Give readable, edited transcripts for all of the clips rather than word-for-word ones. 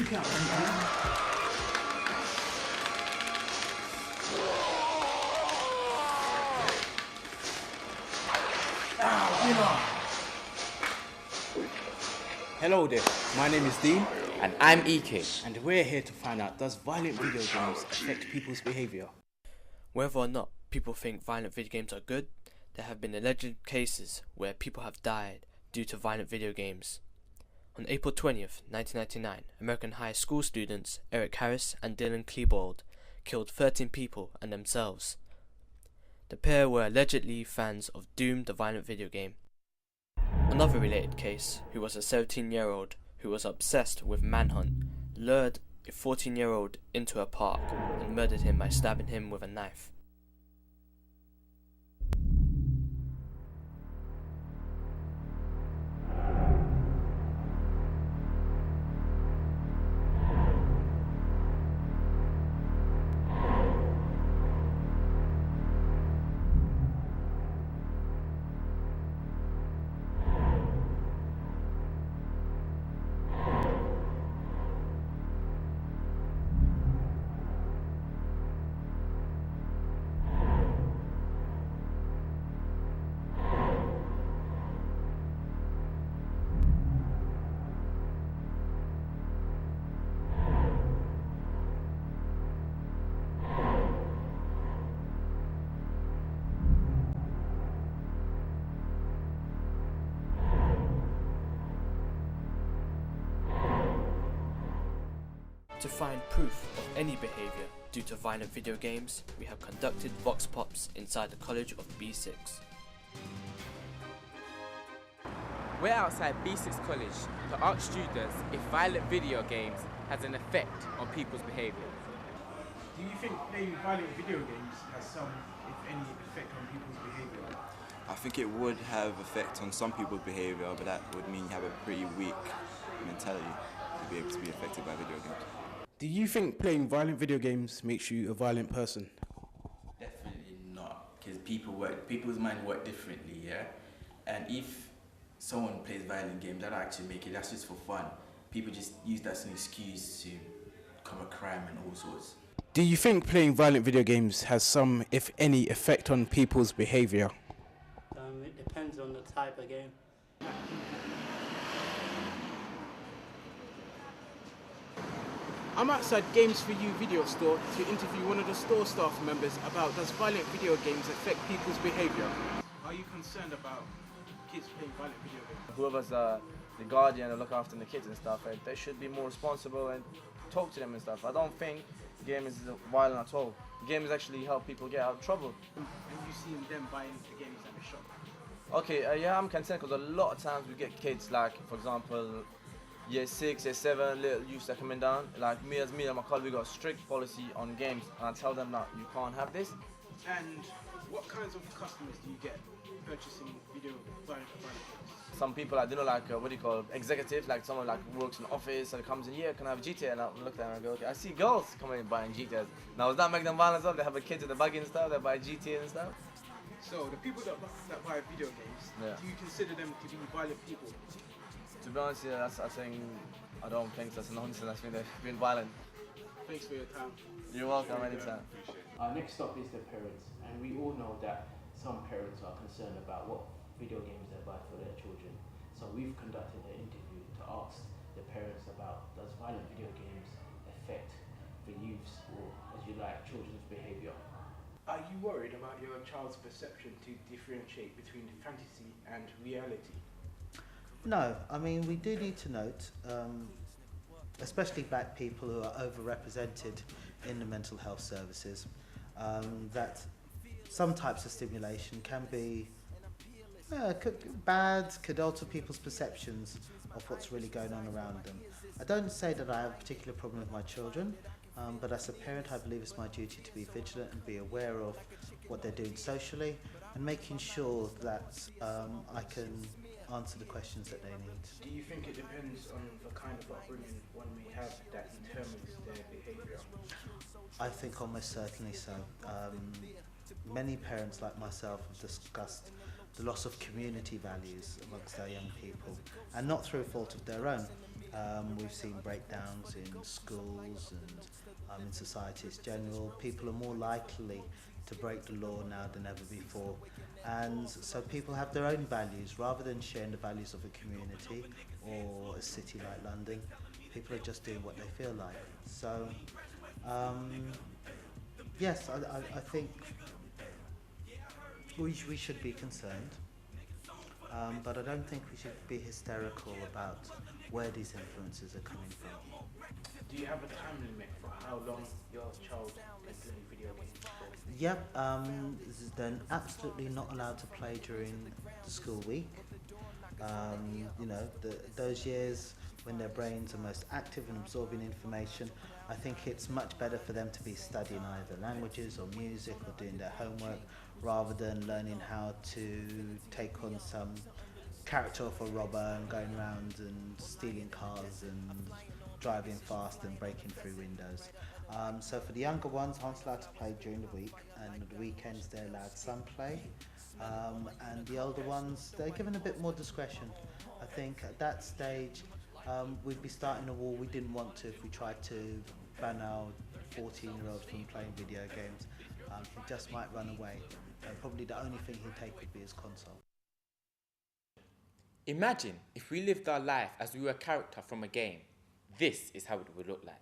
count, thank Hello there, my name is Dean. And I'm EK. And we're here to find out, does violent video games affect people's behaviour? Whether or not people think violent video games are good, there have been alleged cases where people have died due to violent video games. On April 20th, 1999, American high school students Eric Harris and Dylan Klebold killed 13 people and themselves. The pair were allegedly fans of Doom, the violent video game. Another related case, who was a 17-year-old who was obsessed with Manhunt, lured a 14-year-old into a park and murdered him by stabbing him with a knife. To find proof of any behaviour due to violent video games, we have conducted vox pops inside the College of B6. We're outside B6 College to ask students if violent video games has an effect on people's behaviour. Do you think playing violent video games has some, if any, effect on people's behaviour? I think it would have effect on some people's behaviour, but that would mean you have a pretty weak mentality to be able to be affected by video games. Do you think playing violent video games makes you a violent person? Definitely not, because people's mind work differently, yeah? And if someone plays violent games, that actually make it, that's just for fun. People just use that as an excuse to commit crime and all sorts. Do you think playing violent video games has some, if any, effect on people's behaviour? It depends on the type of game. I'm outside Games For You video store to interview one of the store staff members about does violent video games affect people's behaviour? Are you concerned about kids playing violent video games? Whoever's the guardian or look after the kids and stuff, they should be more responsible and talk to them and stuff. I don't think game is violent at all. Games actually help people get out of trouble. And you seen them buying the games at the shop? Okay, yeah, I'm concerned because a lot of times we get kids like, for example, year 6, year 7, little youths that coming down. Like me and my colleague, we got a strict policy on games, and I tell them that you can't have this. And what kinds of customers do you get purchasing violent games? Some people, like, what do you call executives, like someone like works in an office and comes in, yeah, can I have GTA? And I look at them and I go, okay, I see girls coming in buying GTAs. Now, does that make them violent as well? They have the kids in the buggy and stuff, they buy GTA and stuff. So the people that buy video games, Yeah. do you consider them to be violent people? To be honest, yeah, I don't think that's nonsense. I think they've been violent. Thanks for your time. You're welcome anytime. Our next stop is the parents, and we all know that some parents are concerned about what video games they buy for their children. So we've conducted an interview to ask the parents about does violent video games affect the youths, or as you like, children's behaviour. Are you worried about your child's perception to differentiate between fantasy and reality? No, I mean, we do need to note, especially black people who are overrepresented in the mental health services, that some types of stimulation can be could alter people's perceptions of what's really going on around them. I don't say that I have a particular problem with my children, but as a parent I believe it's my duty to be vigilant and be aware of what they're doing socially and making sure that I can answer the questions that they need. Do you think it depends on the kind of upbringing one may have that determines their behaviour? I think almost certainly so. Many parents like myself have discussed the loss of community values amongst our young people, and not through a fault of their own. We've seen breakdowns in schools and in societies general. People are more likely to break the law now than ever before. And so people have their own values rather than sharing the values of a community or a city like London. People are just doing what they feel like. So, yes, I think we should be concerned, but I don't think we should be hysterical about where these influences are coming from. Do you have a time limit for how long your child can play video games for? Yep, they're absolutely not allowed to play during the school week. You know, those years when their brains are most active and absorbing information, I think it's much better for them to be studying either languages or music or doing their homework rather than learning how to take on some character of a robber and going around and stealing cars and driving fast and breaking through windows. So for the younger ones, aren't allowed to play during the week, and the weekends they're allowed some play. And the older ones, they're given a bit more discretion. I think at that stage, we'd be starting a war we didn't want to if we tried to ban our 14-year-old from playing video games. He just might run away, and probably the only thing he'd take would be his console. Imagine if we lived our life as we were a character from a game. This is how it would look like.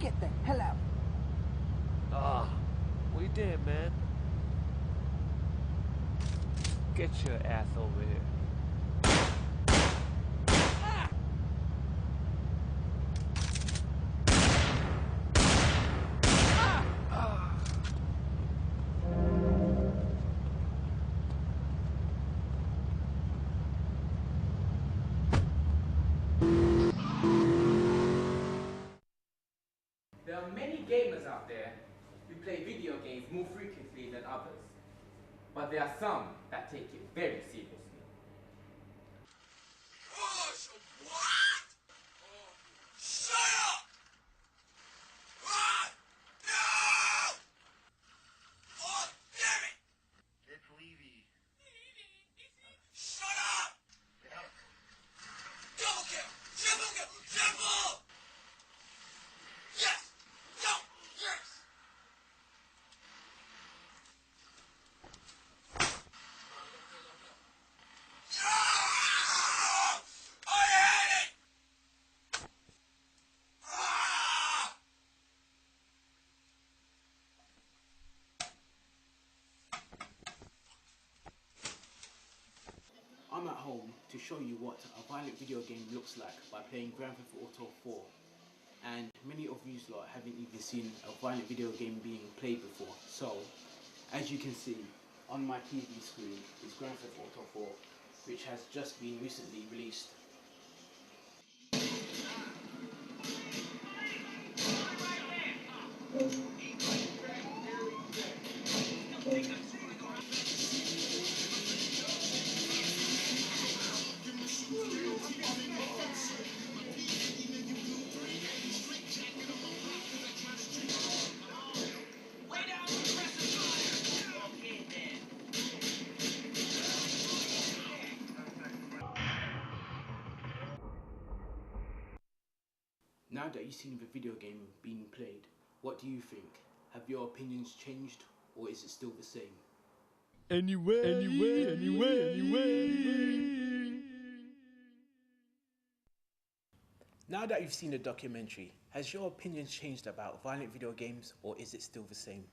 Get the hell out! What you doing, man? Get your ass over here. There are many gamers out there who play video games more frequently than others, but there are some that take it very seriously. I'm at home to show you what a violent video game looks like by playing Grand Theft Auto 4. And many of you lot haven't even seen a violent video game being played before. So, as you can see, on my TV screen is Grand Theft Auto 4, which has just been recently released. Now that you've seen the video game being played, what do you think? Have your opinions changed, or is it still the same? Anyway. Now that you've seen the documentary, has your opinions changed about violent video games, or is it still the same?